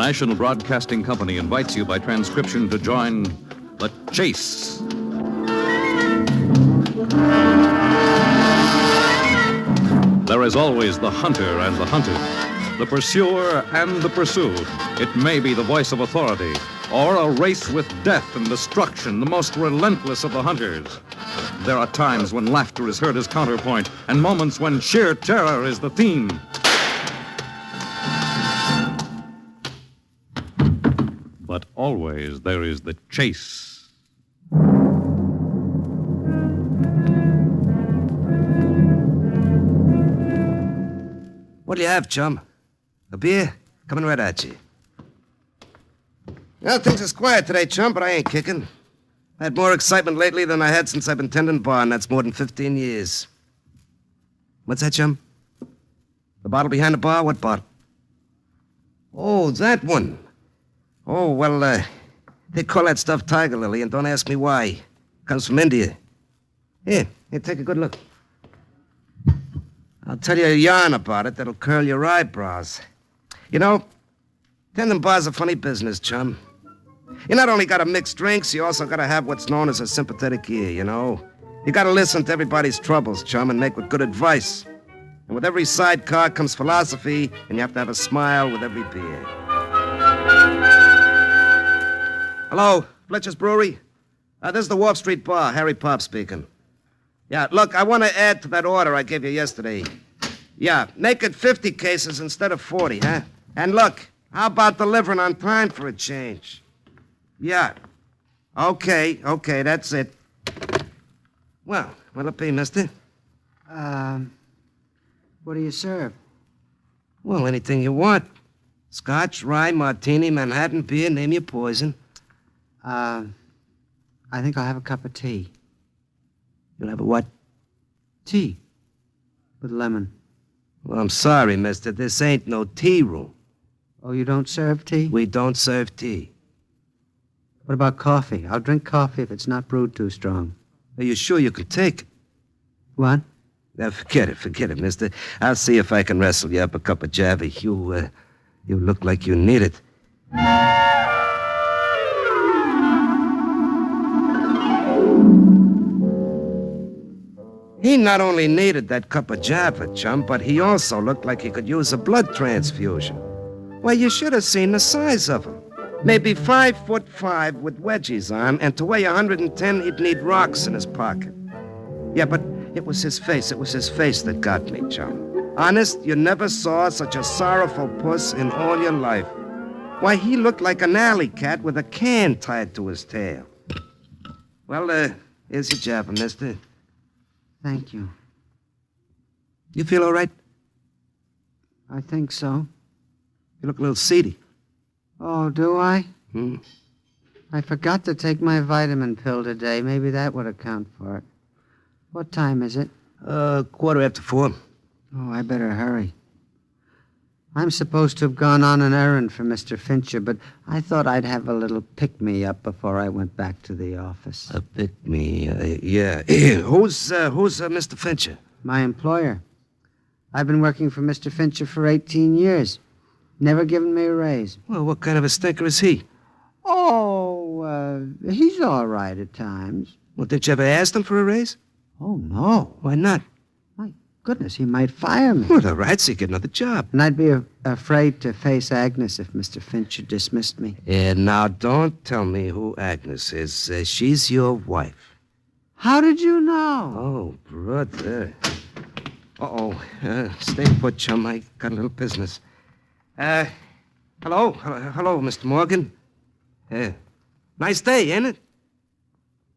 National Broadcasting Company invites you by transcription to join The Chase. There is always the hunter and the hunted, the pursuer and the pursued. It may be the voice of authority, or a race with death and destruction, the most relentless of the hunters. There are times when laughter is heard as counterpoint, and moments when sheer terror is the theme. But always there is the chase. What do you have, chum? A beer? Coming right at you. Well, things is quiet today, chum, but I ain't kicking. I had more excitement lately than I had since I've been tending bar, and that's more than 15 years. What's that, chum? The bottle behind the bar? What bottle? Oh, that one. Oh, well, they call that stuff tiger lily, and don't ask me why. Comes from India. Here, take a good look. I'll tell you a yarn about it that'll curl your eyebrows. You know, tending bar's a funny business, chum. You not only gotta mix drinks, you also gotta have what's known as a sympathetic ear, you know? You gotta listen to everybody's troubles, chum, and make with good advice. And with every sidecar comes philosophy, and you have to have a smile with every beer. Hello, Fletcher's Brewery? This is the Wharf Street Bar, Harry Pop speaking. Yeah, look, I want to add to that order I gave you yesterday. Yeah, make it 50 cases instead of 40, huh? And look, how about delivering on time for a change? Yeah. Okay, that's it. Well, what'll it be, mister? What do you serve? Well, anything you want. Scotch, rye, martini, Manhattan beer, name your poison. I think I'll have a cup of tea. You'll have a what? Tea. With lemon. Well, I'm sorry, mister. This ain't no tea room. Oh, you don't serve tea? We don't serve tea. What about coffee? I'll drink coffee if it's not brewed too strong. Are you sure you can take it? What? Now, forget it, mister. I'll see if I can wrestle you up a cup of Javy. You look like you need it. He not only needed that cup of Java, chum, but he also looked like he could use a blood transfusion. Why, you should have seen the size of him. Maybe 5'5" with wedgies on, and to weigh 110, he'd need rocks in his pocket. Yeah, but it was his face that got me, chum. Honest, you never saw such a sorrowful puss in all your life. Why, he looked like an alley cat with a can tied to his tail. Well, here's your Java, mister. Thank you. You feel all right? I think so. You look a little seedy. Oh, do I? Hmm? I forgot to take my vitamin pill today. Maybe that would account for it. What time is it? 4:15. Oh, I better hurry. I'm supposed to have gone on an errand for Mr. Fincher, but I thought I'd have a little pick-me-up before I went back to the office. A pick-me, yeah. Who's Mr. Fincher? My employer. I've been working for Mr. Fincher for 18 years. Never given me a raise. Well, what kind of a stinker is he? Oh, he's all right at times. Well, did you ever ask him for a raise? Oh, no. Why not? My goodness, he might fire me. Well, all right, so you get another job. And I'd be afraid to face Agnes if Mr. Fincher dismissed me. Yeah, now, don't tell me who Agnes is. She's your wife. How did you know? Oh, brother. Uh-oh. Stay put, chum. I got a little business. Hello, Mr. Morgan. Nice day, ain't it?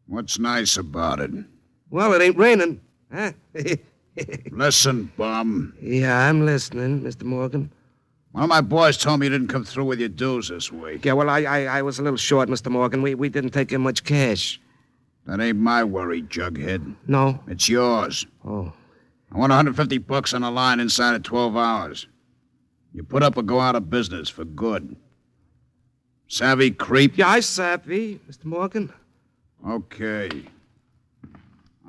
What's nice about it? Well, it ain't raining, huh? Listen, bum. Yeah, I'm listening, Mr. Morgan. One of my boys told me you didn't come through with your dues this week. Yeah, well, I was a little short, Mr. Morgan. We didn't take in much cash. That ain't my worry, Jughead. No? It's yours. Oh. I want $150 on the line inside of 12 hours. You put up or go out of business for good. Savvy, creep? Yeah, I savvy, Mr. Morgan. Okay.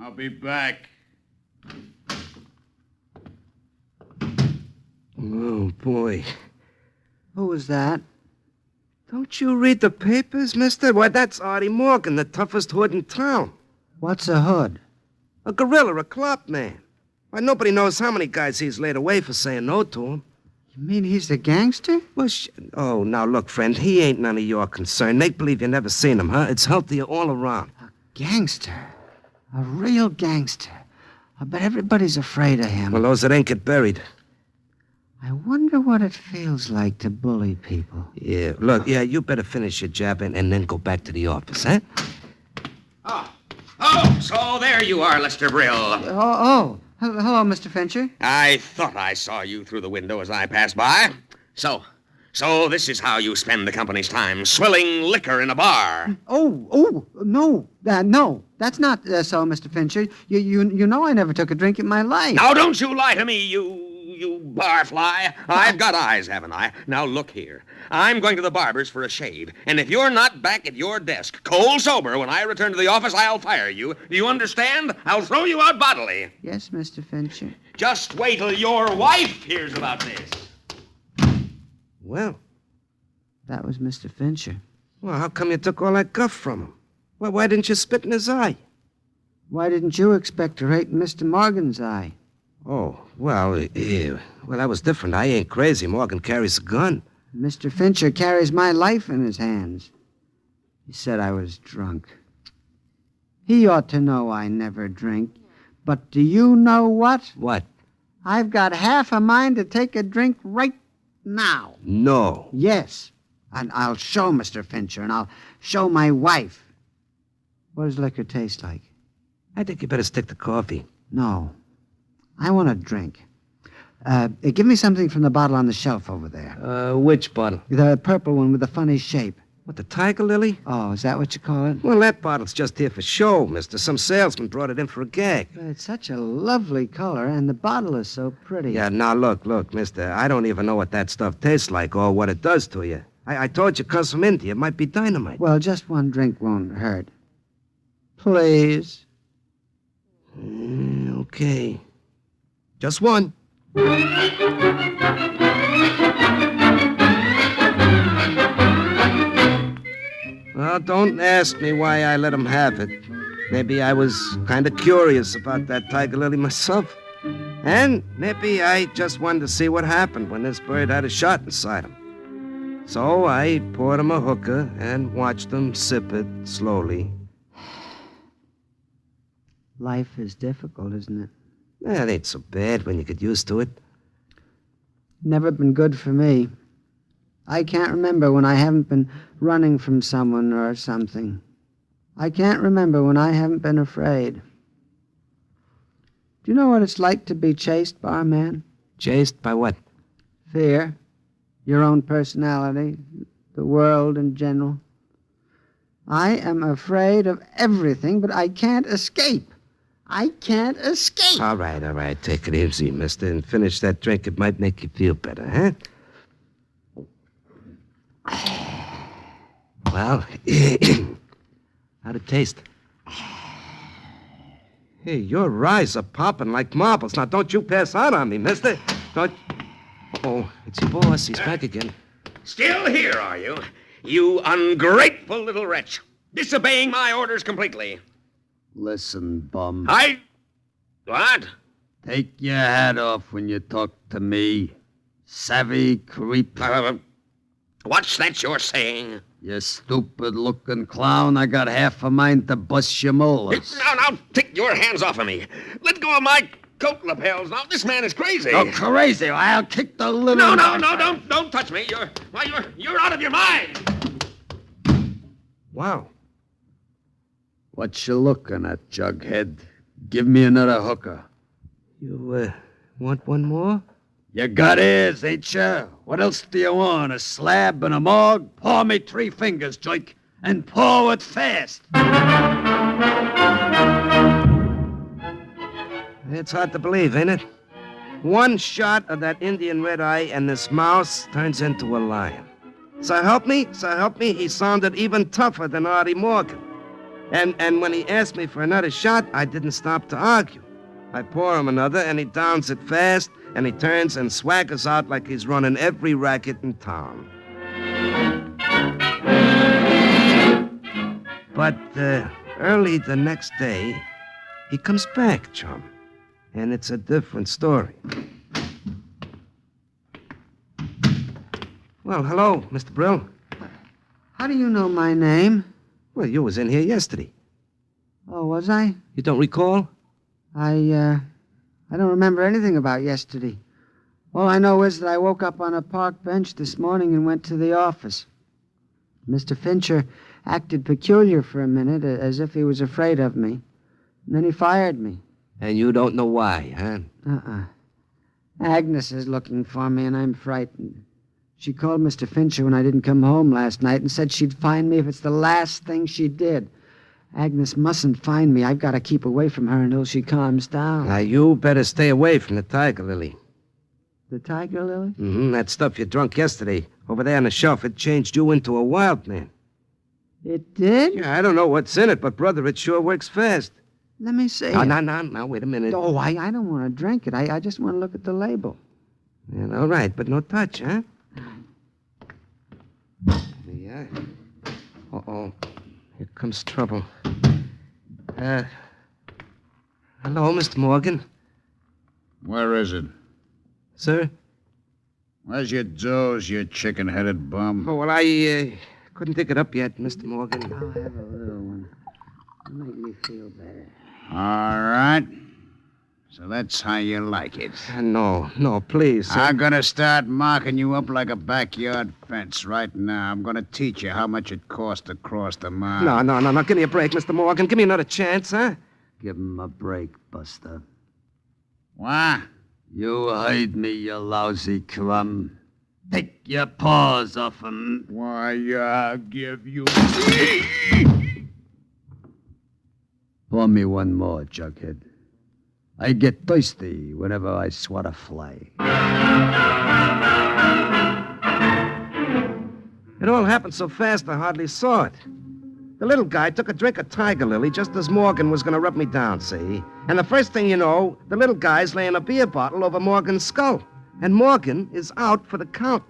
I'll be back. Oh, boy. Who was that? Don't you read the papers, mister? Why, that's Artie Morgan, the toughest hood in town. What's a hood? A gorilla, a clop man. Why, nobody knows how many guys he's laid away for saying no to him. You mean he's the gangster? Well, oh, now look, friend, he ain't none of your concern. Make believe you never seen him, huh? It's healthier all around. A gangster. A real gangster. I bet everybody's afraid of him. Well, those that ain't get buried. I wonder what it feels like to bully people. Yeah, look, you better finish your job and then go back to the office, huh? Oh, so there you are, Lester Brill. Hello, Mr. Fincher. I thought I saw you through the window as I passed by. So this is how you spend the company's time, swilling liquor in a bar. No, that's not so, Mr. Fincher. You know I never took a drink in my life. Now, don't you lie to me, you barfly. I've got eyes, haven't I? Now, look here. I'm going to the barber's for a shave, and if you're not back at your desk, cold sober, when I return to the office, I'll fire you. Do you understand? I'll throw you out bodily. Yes, Mr. Fincher. Just wait till your wife hears about this. Well, that was Mr. Fincher. Well, how come you took all that guff from him? Well, why didn't you spit in his eye? Why didn't you expect to rate in Mr. Morgan's eye? Oh, well, that was different. I ain't crazy. Morgan carries a gun. Mr. Fincher carries my life in his hands. He said I was drunk. He ought to know I never drink. But do you know what? What? I've got half a mind to take a drink right now. No. Yes. And I'll show Mr. Fincher, and I'll show my wife. What does liquor taste like? I think you better stick to coffee. No. I want a drink. Give me something from the bottle on the shelf over there. Which bottle? The purple one with the funny shape. What, the tiger lily? Oh, is that what you call it? Well, that bottle's just here for show, mister. Some salesman brought it in for a gag. It's such a lovely color, and the bottle is so pretty. Yeah, now look, mister. I don't even know what that stuff tastes like or what it does to you. I told you it comes from India. It might be dynamite. Well, just one drink won't hurt. Please. Okay. Just one. Well, don't ask me why I let him have it. Maybe I was kind of curious about that tiger lily myself. And maybe I just wanted to see what happened when this bird had a shot inside him. So I poured him a hookah and watched him sip it slowly. Life is difficult, isn't it? It ain't so bad when you get used to it. Never been good for me. I can't remember when I haven't been running from someone or something. I can't remember when I haven't been afraid. Do you know what it's like to be chased, barman? Chased by what? Fear. Your own personality. The world in general. I am afraid of everything, but I can't escape. I can't escape. All right. Take it easy, mister, and finish that drink. It might make you feel better, huh? Well, how'd it taste? Hey, your eyes are popping like marbles. Now, don't you pass out on me, mister. Don't... Oh, it's your boss. He's back again. Still here, are you? You ungrateful little wretch. Disobeying my orders completely. Listen, bum. What? Take your hat off when you talk to me. Savvy creep. What's that you're saying? You stupid-looking clown. I got half a mind to bust your molars. Now, take your hands off of me. Let go of my coat lapels. Now, this man is crazy. Oh, crazy. I'll kick the little... No, don't touch me. You're out of your mind. Wow. What you looking at, Jughead? Give me another hooker. You, want one more? You got ears, ain't you? What else do you want? A slab and a morgue? Paw me 3 fingers, Joik, and paw it fast. It's hard to believe, ain't it? One shot of that Indian red eye and this mouse turns into a lion. So help me, he sounded even tougher than Artie Morgan. And when he asked me for another shot, I didn't stop to argue. I pour him another, and he downs it fast, and he turns and swaggers out like he's running every racket in town. But early the next day, he comes back, chum. And it's a different story. Well, hello, Mr. Brill. How do you know my name? Well, you was in here yesterday. Oh, was I? You don't recall? I don't remember anything about yesterday. All I know is that I woke up on a park bench this morning and went to the office. Mr. Fincher acted peculiar for a minute, as if he was afraid of me. And then he fired me. And you don't know why, huh? Agnes is looking for me, and I'm frightened. She called Mr. Fincher when I didn't come home last night and said she'd find me if it's the last thing she did. Agnes mustn't find me. I've got to keep away from her until she calms down. Now, you better stay away from the tiger lily. The tiger lily? Mm-hmm. That stuff you drunk yesterday. Over there on the shelf, it changed you into a wild man. It did? Yeah, I don't know what's in it, but, brother, it sure works fast. Let me see. No, wait a minute. Oh, I don't want to drink it. I just want to look at the label. Yeah, all right, but no touch, huh? Yeah. Uh-oh. Here comes trouble. Hello, Mr. Morgan. Where is it? Sir? Where's your dose, you chicken-headed bum? Oh, well, I couldn't pick it up yet, Mr. Morgan. I'll have a little one. It'll make me feel better. All right. So that's how you like it. No, please, sir. I'm gonna start marking you up like a backyard fence right now. I'm gonna teach you how much it costs to cross the mile. No. Give me a break, Mr. Morgan. Give me another chance, huh? Give him a break, Buster. What? You heard me, you lousy crumb. Take your paws off him. Why, I'll give you... Pour me one more, Jughead. I get thirsty whenever I swat a fly. It all happened so fast I hardly saw it. The little guy took a drink of Tiger Lily just as Morgan was going to rub me down, see? And the first thing you know, the little guy's laying a beer bottle over Morgan's skull. And Morgan is out for the count.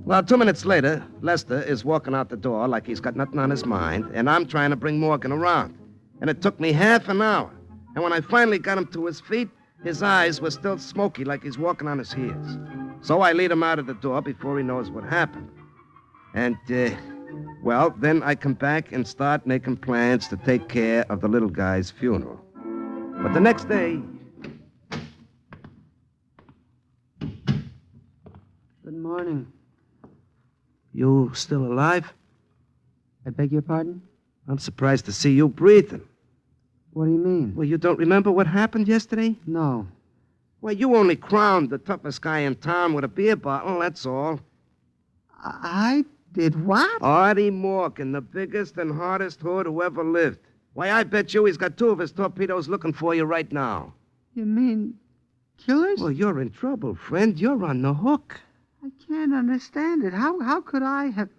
Well, 2 minutes later, Lester is walking out the door like he's got nothing on his mind, and I'm trying to bring Morgan around. And it took me half an hour. And when I finally got him to his feet, his eyes were still smoky like he's walking on his heels. So I lead him out of the door before he knows what happened. And, well, then I come back and start making plans to take care of the little guy's funeral. But the next day... Good morning. You still alive? I beg your pardon? I'm surprised to see you breathing. What do you mean? Well, you don't remember what happened yesterday? No. Well, you only crowned the toughest guy in town with a beer bottle, that's all. I did what? Artie Morgan, the biggest and hardest hood who ever lived. Why, I bet you he's got 2 of his torpedoes looking for you right now. You mean killers? Well, you're in trouble, friend. You're on the hook. I can't understand it. How could I have...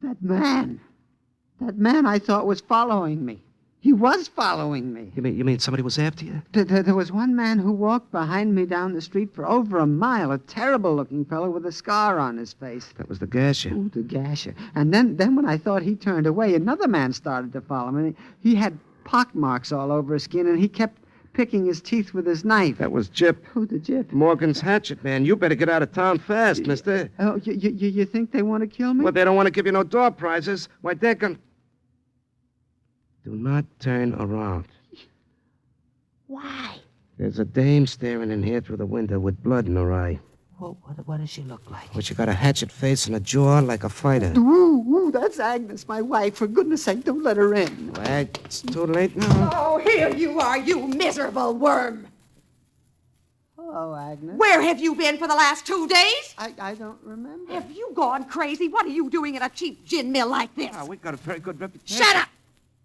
That man I thought was following me. He was following me. You mean somebody was after you? There was one man who walked behind me down the street for over a mile, a terrible-looking fellow with a scar on his face. That was the gasher. Ooh, the gasher. And then when I thought he turned away, another man started to follow me. He had pock marks all over his skin, and he kept picking his teeth with his knife. That was Jip. Who, the Jip? Morgan's hatchet man. You better get out of town fast, mister. Oh, you think they want to kill me? Well, they don't want to give you no door prizes. Why, they're going... Do not turn around. Why? There's a dame staring in here through the window with blood in her eye. What does she look like? Well, she got a hatchet face and a jaw like a fighter. Ooh, that's Agnes, my wife. For goodness sake, don't let her in. Wait, it's too late now. Oh, here you are, you miserable worm. Hello, Agnes. Where have you been for the last 2 days? I don't remember. Have you gone crazy? What are you doing in a cheap gin mill like this? We got a very good reputation. Shut up!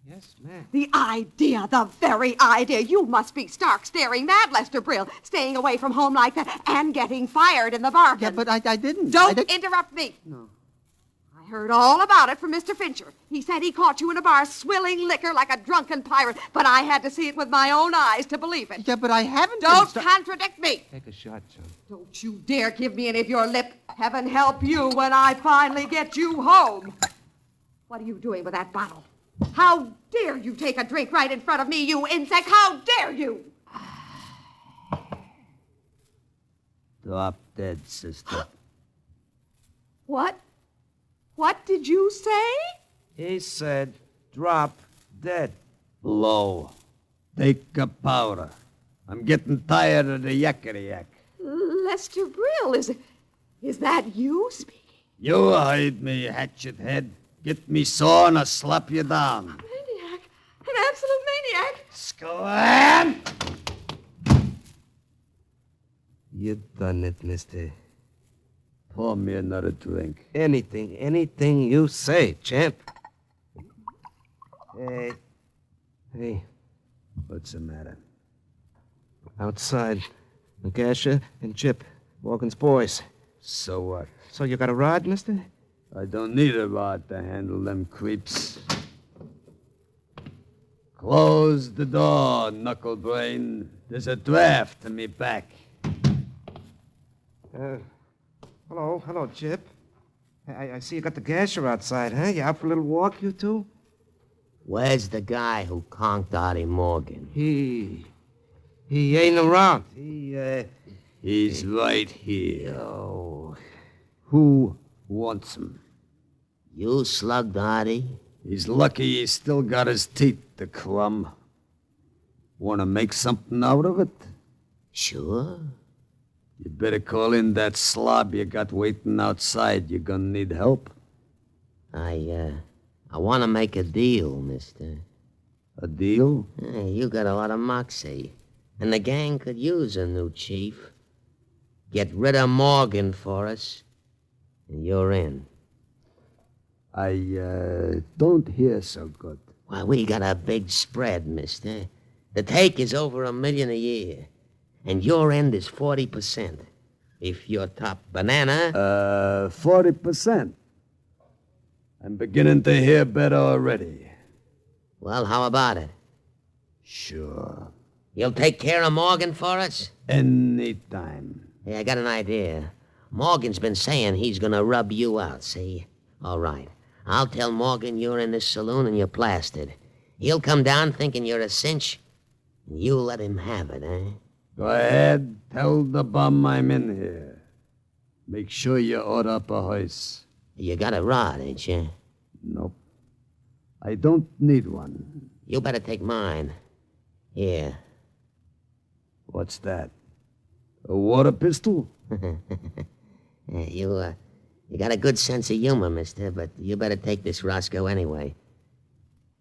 Yes, ma'am. The idea, the very idea. You must be stark staring mad, Lester Brill, staying away from home like that and getting fired in the bargain. Yeah, but I didn't. Don't interrupt me. No. I I heard all about it from Mr. Fincher. He said he caught you in a bar swilling liquor like a drunken pirate, but I had to see it with my own eyes to believe it. Yeah, but I haven't Don't contradict me. Take a shot, Chum. Don't you dare give me any of your lip. Heaven help you when I finally get you home. What are you doing with that bottle? How dare you take a drink right in front of me, you insect? How dare you? Drop dead, sister. What? What did you say? He said, drop dead. Low. Take a powder. I'm getting tired of the yakety-yak. Lester Brill, is that you speaking? You hide me, hatchet head. Get me saw and I'll slap you down. Maniac. An absolute maniac. Squam! You done it, mister. Pour me another drink. Anything you say, champ. Hey, What's the matter? outside. Gasha and Chip, Morgan's boys. So what? So you got a rod, mister? I don't need a rod to handle them creeps. Close the door, knucklebrain. There's a draft to me back. Hello, Chip. I see you got the gasher outside, huh? You out for a little walk, you two? Where's the guy who conked Artie Morgan? He ain't around. He's right here. Oh. Who wants him? You slugged Artie? He's lucky he's still got his teeth, the crumb. Want to make something out of it? Sure. You better call in that slob you got waiting outside. You're gonna need help. I want to make a deal, mister. A deal? Hey, you got a lot of moxie. And the gang could use a new chief. Get rid of Morgan for us, and you're in. I don't hear so good. Why, we got a big spread, mister. The take is over $1 million a year. And your end is 40%. If you're top banana... 40%. I'm beginning to hear better already. Well, how about it? Sure. You'll take care of Morgan for us? Anytime. Hey, I got an idea. Morgan's been saying he's gonna rub you out, see? All right. I'll tell Morgan you're in this saloon and you're plastered. He'll come down thinking you're a cinch, and you let him have it, eh? Go ahead. Tell the bum I'm in here. Make sure you order up a hearse. You got a rod, ain't you? Nope. I don't need one. You better take mine. Here. What's that? A water pistol? You got a good sense of humor, mister, but you better take this Roscoe anyway.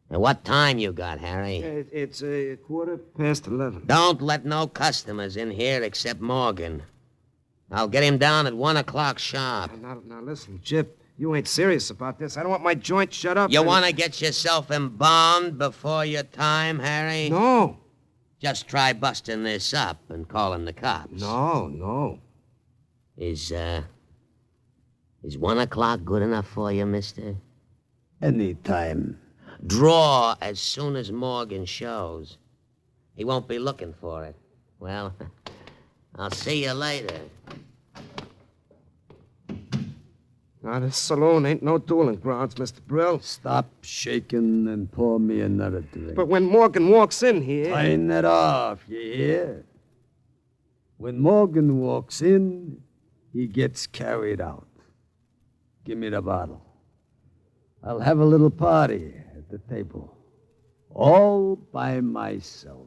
Now, what time you got, Harry? It's 11:15. Don't let no customers in here except Morgan. I'll get him down at 1 o'clock sharp. Now listen, Chip. You ain't serious about this. I don't want my joint shut up. You want to get yourself embalmed before your time, Harry? No. Just try busting this up and calling the cops. No. Is 1 o'clock good enough for you, mister? Anytime. Draw as soon as Morgan shows. He won't be looking for it. Well, I'll see you later. Now, this saloon ain't no dueling grounds, Mr. Brill. Stop shaking and pour me another drink. But when Morgan walks in here... Turn it off, you hear? When Morgan walks in, he gets carried out. Give me the bottle. I'll have a little party at the table. All by myself.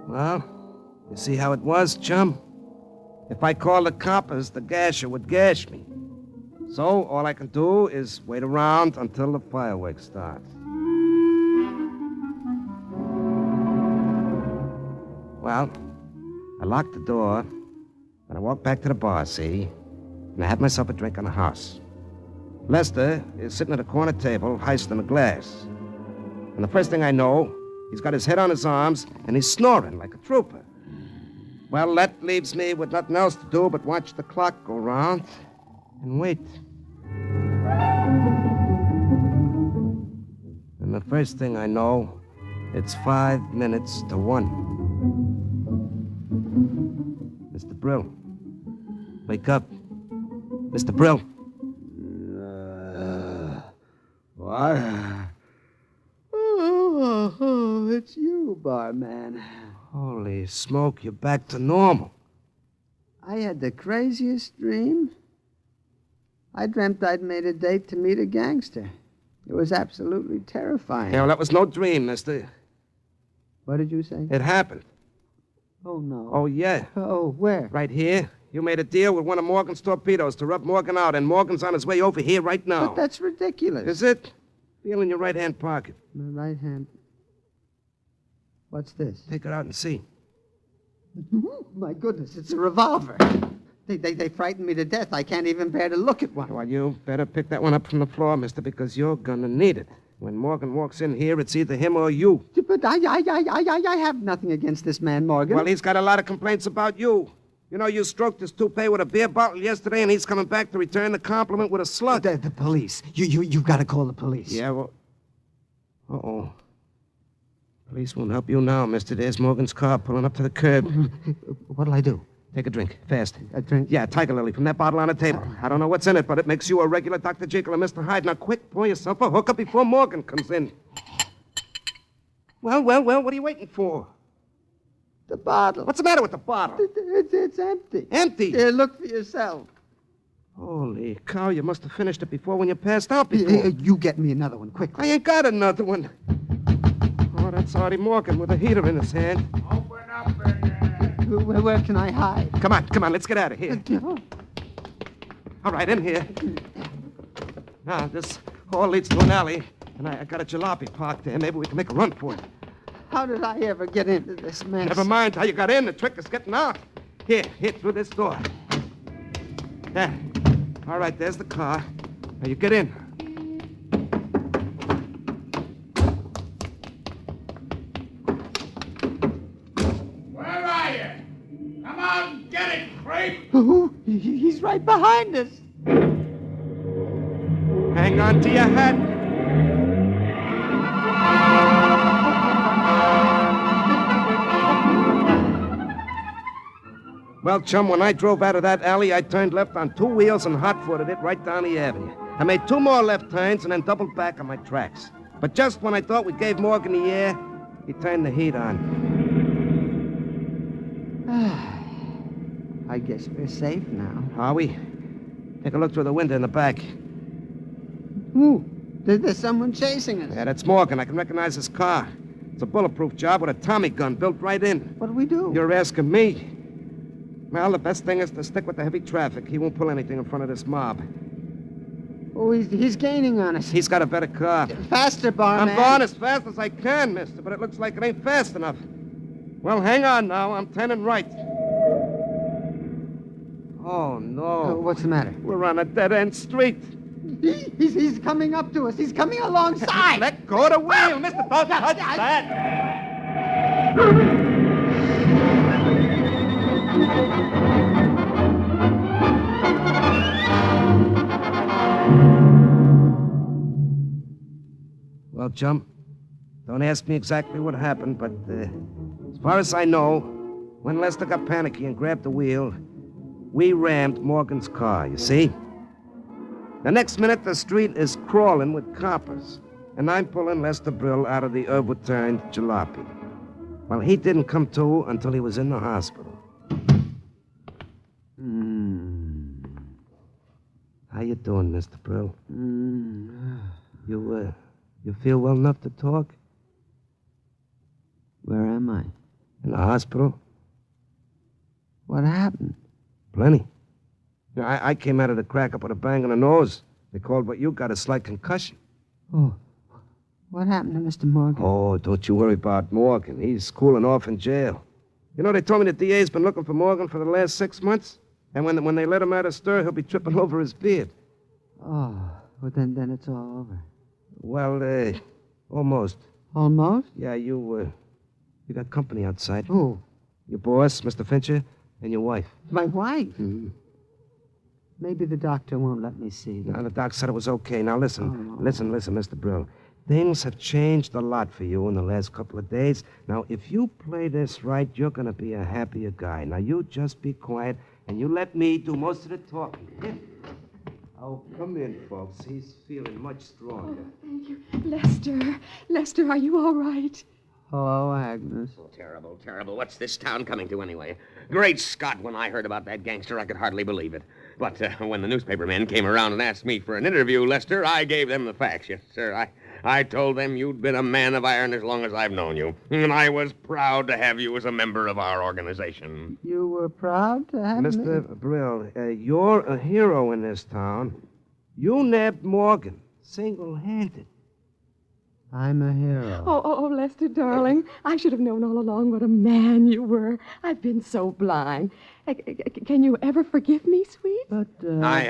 Well, you see how it was, chum? If I called the coppers, the gasher would gash me. So all I can do is wait around until the fireworks start. Well, I locked the door, and I walked back to the bar, see? And I had myself a drink on the house. Lester is sitting at a corner table, hoisting a glass. And the first thing I know, he's got his head on his arms, and he's snoring like a trooper. Well, that leaves me with nothing else to do but watch the clock go round and wait. And the first thing I know, it's 5 minutes to 1. Mr. Brill, wake up. Mr. Brill. What? Oh, it's you, barman. Holy smoke, you're back to normal. I had the craziest dream. I dreamt I'd made a date to meet a gangster. It was absolutely terrifying. Yeah, well, that was no dream, mister. What did you say? It happened. Oh, no. Oh, yeah. Oh, where? Right here. You made a deal with one of Morgan's torpedoes to rub Morgan out, and Morgan's on his way over here right now. But that's ridiculous. Is it? Feel in your right-hand pocket. My right hand. What's this? Take it out and see. My goodness, it's a revolver. They frightened me to death. I can't even bear to look at one. Well, you better pick that one up from the floor, mister, because you're gonna need it. When Morgan walks in here, it's either him or you. But I have nothing against this man, Morgan. Well, he's got a lot of complaints about you. You know, you stroked his toupee with a beer bottle yesterday, and he's coming back to return the compliment with a slug. The police. You've got to call the police. Yeah, well... Uh-oh. Police won't help you now, mister. There's Morgan's car pulling up to the curb. What'll I do? Take a drink, fast. A drink? Yeah, Tiger Lily from that bottle on the table. I don't know what's in it, but it makes you a regular Dr. Jekyll and Mr. Hyde. Now, quick, pour yourself a hookup before Morgan comes in. Well, what are you waiting for? The bottle. What's the matter with the bottle? It's empty. Empty? Here, look for yourself. Holy cow, you must have finished it before when you passed out before. You get me another one, quickly. I ain't got another one. Oh, that's Artie Morgan with a heater in his hand. Open up and... Where can I hide? Come on, let's get out of here. All right, in here. Now, this hall leads to an alley, and I got a jalopy parked there. Maybe we can make a run for it. How did I ever get into this mess? Never mind how you got in. The trick is getting out. Here, through this door. There. All right, there's the car. Now you get in. Where are you? Come on, get it, creep! Oh, he's right behind us. Hang on to your hat. Well, chum, when I drove out of that alley, I turned left on 2 wheels and hot-footed it right down the avenue. I made 2 more left turns and then doubled back on my tracks. But just when I thought we gave Morgan the air, he turned the heat on. I guess we're safe now. Are we? Take a look through the window in the back. Ooh, there's someone chasing us. Yeah, that's Morgan. I can recognize his car. It's a bulletproof job with a Tommy gun built right in. What do we do? You're asking me. Well, the best thing is to stick with the heavy traffic. He won't pull anything in front of this mob. Oh, he's gaining on us. He's got a better car. Faster, barman. I'm going as fast as I can, mister, but it looks like it ain't fast enough. Well, hang on now. I'm turning right. Oh, no. What's the matter? We're on a dead-end street. He's coming up to us. He's coming alongside. Let go of the wheel, mister. Don't touch that. Well, chum, don't ask me exactly what happened, but as far as I know, when Lester got panicky and grabbed the wheel, we rammed Morgan's car, you see? The next minute, the street is crawling with coppers, and I'm pulling Lester Brill out of the overturned jalopy. Well, he didn't come to until he was in the hospital. How you doing, Mr. Brill? You feel well enough to talk? Where am I? In the hospital? What happened? Plenty. You know, I came out of the crack up with a bang on the nose. They called what you got a slight concussion. Oh, what happened to Mr. Morgan? Oh, don't you worry about Morgan. He's cooling off in jail. You know, they told me the DA's been looking for Morgan for the last 6 months. And when they let him out of stir, he'll be tripping over his beard. Oh, well, then it's all over. Well, almost. Almost? Yeah, you got company outside. Who? Your boss, Mr. Fincher, and your wife. My wife? Maybe the doctor won't let me see them. Now, the doc said it was okay. Now, listen. Oh, no. Listen, Mr. Brill. Things have changed a lot for you in the last couple of days. Now, if you play this right, you're going to be a happier guy. Now, you just be quiet, and you let me do most of the talking. Yeah? Oh, come in, folks. He's feeling much stronger. Thank you. Lester, are you all right? Hello, Agnes. Oh, terrible, terrible. What's this town coming to anyway? Great Scott, when I heard about that gangster, I could hardly believe it. But when the newspaper men came around and asked me for an interview, Lester, I gave them the facts. Yes, sir. I told them you'd been a man of iron as long as I've known you. And I was proud to have you as a member of our organization. You were proud to have me? Mr. Brill, you're a hero in this town. You nabbed Morgan, single-handed. I'm a hero. Oh, Lester, darling. I should have known all along what a man you were. I've been so blind. Can you ever forgive me, sweet? But, I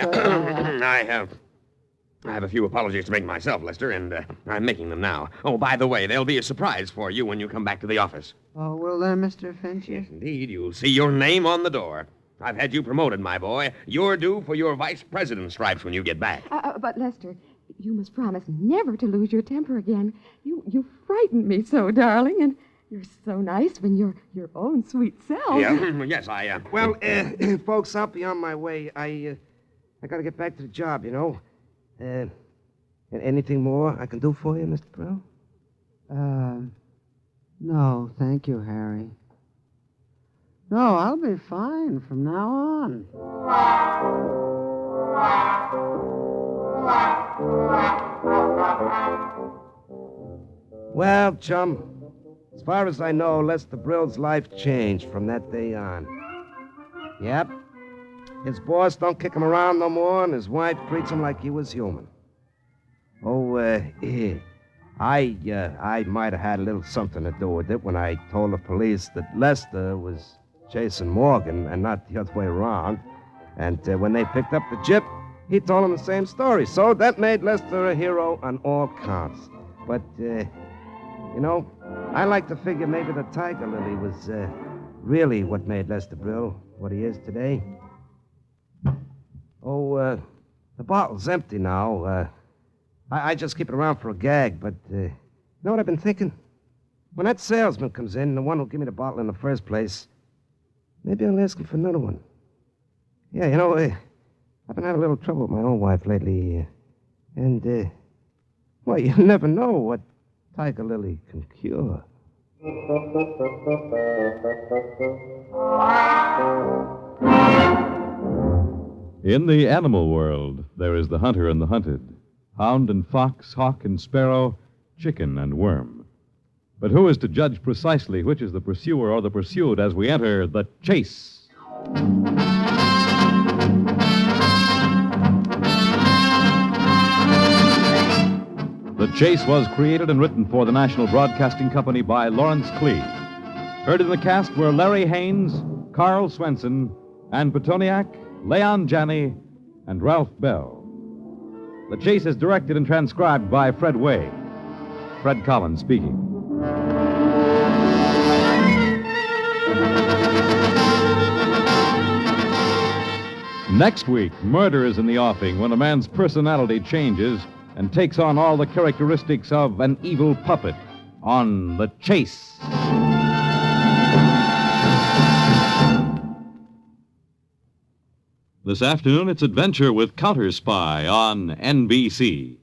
have a few apologies to make myself, Lester, and I'm making them now. Oh, by the way, there'll be a surprise for you when you come back to the office. Oh, will there, Mr. Fincher? Yes, indeed. You'll see your name on the door. I've had you promoted, my boy. You're due for your vice president stripes when you get back. But, Lester, you must promise never to lose your temper again. You frighten me so, darling, and you're so nice when you're your own sweet self. Yeah, yes, Well, folks, I'll be on my way. I got to get back to the job, you know. Anything more I can do for you, Mr. Brill? No, thank you, Harry. No, I'll be fine from now on. Well, chum, as far as I know, Lester Brill's life changed from that day on. Yep. His boss don't kick him around no more, and his wife treats him like he was human. Oh, I might have had a little something to do with it when I told the police that Lester was chasing Morgan and not the other way around. And when they picked up the jip, he told them the same story. So that made Lester a hero on all counts. But, you know, I like to figure maybe the Tiger Lily was really what made Lester Brill what he is today. Oh, the bottle's empty now. I just keep it around for a gag, but you know what I've been thinking? When that salesman comes in, the one who'll give me the bottle in the first place, maybe I'll ask him for another one. Yeah, you know, I've been having a little trouble with my own wife lately, and, well, you never know what Tiger Lily can cure. In the animal world, there is the hunter and the hunted, hound and fox, hawk and sparrow, chicken and worm. But who is to judge precisely which is the pursuer or the pursued as we enter the chase? The Chase was created and written for the National Broadcasting Company by Lawrence Clee. Heard in the cast were Larry Haynes, Carl Swenson, Ann Petoniak, Leon Janney, and Ralph Bell. The Chase is directed and transcribed by Fred Way. Fred Collins speaking. Next week, murder is in the offing when a man's personality changes and takes on all the characteristics of an evil puppet on The Chase. This afternoon, it's Adventure with Counter Spy on NBC.